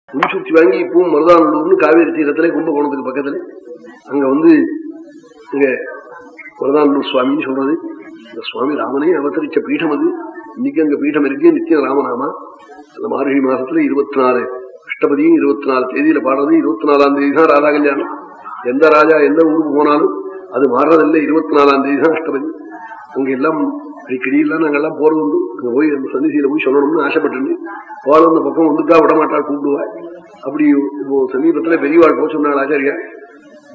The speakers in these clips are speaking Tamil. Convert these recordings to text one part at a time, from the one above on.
முடிச்சுத்தி வாங்கி இப்பவும் மருதானூர்னு காவேரி தீரத்துல கும்பகோணத்துக்கு பக்கத்துல அங்க இங்க மருதானூர் சுவாமின்னு சொல்றது. இந்த சுவாமி ராமனே அவதரிச்ச பீடம் அது. இன்னைக்கு அங்க பீடம் இருக்கு, நித்தியம் ராமநாமா. அந்த மார்கழி மாசத்துல 24 அஷ்டபதியும் 24 தேதியில பாடுறது. 24ஆம் தேதி தான் ராதா கல்யாணம். எந்த ராஜா எந்த ஊருக்கு போனாலும் அது மாறுறதில்லை. 24ஆம் தேதி தான் அஷ்டபதி. அங்க எல்லாம் அடிக்கடியெல்லாம் நாங்கெல்லாம் போறது உண்டு. அங்க போய் அந்த சன்னிதியில போய் சொல்லணும்னு ஆசைப்பட்டு போல அந்த பக்கம் வந்துட்டா விடமாட்டாள், கூப்பிடுவாள். அப்படி இப்போ சமீபத்துல பெரியவாள் போக சொன்னாள் ஆச்சாரியா.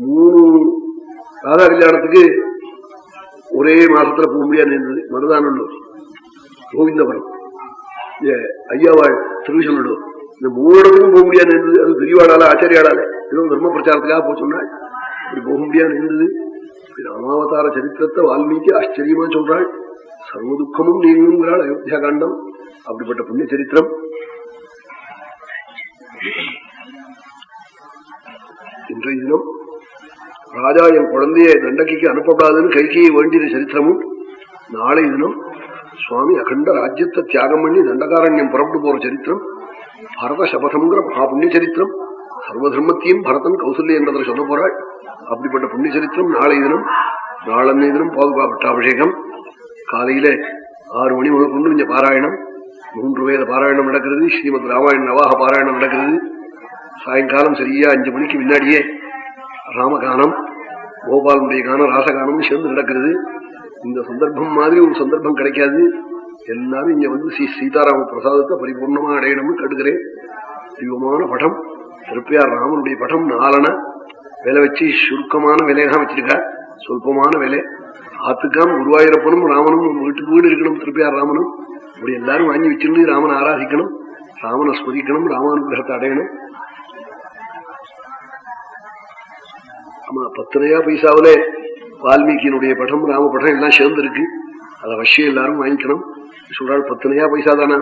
3 ராதா கல்யாணத்துக்கு ஒரே மாசத்துல போக முடியாது இருந்தது. மருதானூர், கோவிந்தபுரம், ஐயாவாள் திருவிசனூர், இந்த 3 இடத்துக்கும் போக முடியாது இருந்தது. அது பெரியவாளால ஆச்சாரியாளால ஏதோ தர்ம பிரச்சாரத்துக்காக போக சொன்னாள். அப்படி போக முடியாது இருந்தது. ராமாவதார சரித்திரத்தை வால்மீகி ஆச்சரியமா சொல்றாள். சர்வ துக்கமும் நீங்கிறாள் அயோத்தியா காண்டம். அப்படிப்பட்ட புண்ணிய சரித்திரம். இன்றைய தினம் ராஜா என் குழந்தைய தண்டகைக்கு அனுப்பப்படாதுன்னு கைகையை வேண்டிய சரித்திரமும், நாளை தினம் சுவாமி அகண்ட ராஜ்யத்தை தியாகம் பண்ணி தண்டகாரண்யம் புறப்பட்டு போற சரித்திரம், பரத சபதம்ங்கிற மகா புண்ணிய சரித்திரம். சர்வ தர்மத்தையும் பரதன் கௌசல்ய என்றதை சொல்ல போறாள். அப்படிப்பட்ட புண்ணிய சரித்திரம் நாளை தினம். நாளன்னைய தினம் பாதுகா பட்டாபிஷேகம். காலையில 6 மணி முதல் கொண்டு இங்க பாராயணம், 3 வேத பாராயணம் நடக்கிறது. ஸ்ரீமத் ராமாயண நவாக பாராயணம் நடக்கிறது. சாயங்காலம் சரியா 5 மணிக்கு முன்னாடியே ராமகானம், கோபாலனுடைய கானம், ராசகானம் சேர்ந்து நடக்கிறது. இந்த சந்தர்ப்பம் மாதிரி ஒரு சந்தர்ப்பம் கிடைக்காது. எல்லாரும் இங்க ஸ்ரீ சீதாராம பிரசாதத்தை பரிபூர்ணமா அடையணும்னு கட்டுக்கிறேன். தெய்வமான படம், திருப்பியார் ராமனுடைய படம் 4 விலை வச்சு சுருக்கமான விலையெல்லாம் வச்சிருக்கா. சொல்பமான விலை ஆத்துக்காம் குருவாயூரப்பனும் ராமனும் வீட்டுக்கு வீடு இருக்கணும். திருப்பியார் ராமனும் இப்படி எல்லாரும் வாங்கி வச்சிருந்து ராமனை ஆராதிக்கணும், ராமனை ஸ்மரிக்கணும், ராமானுகிரகத்தை அடையணும். ஆமா, 10 பைசாவில வால்மீகியினுடைய படம், ராம படம் எல்லாம் சேர்ந்து இருக்கு. அதை அவசியம் எல்லாரும் வாங்கிக்கணும். சொல்றாள் 10 பைசா தானா.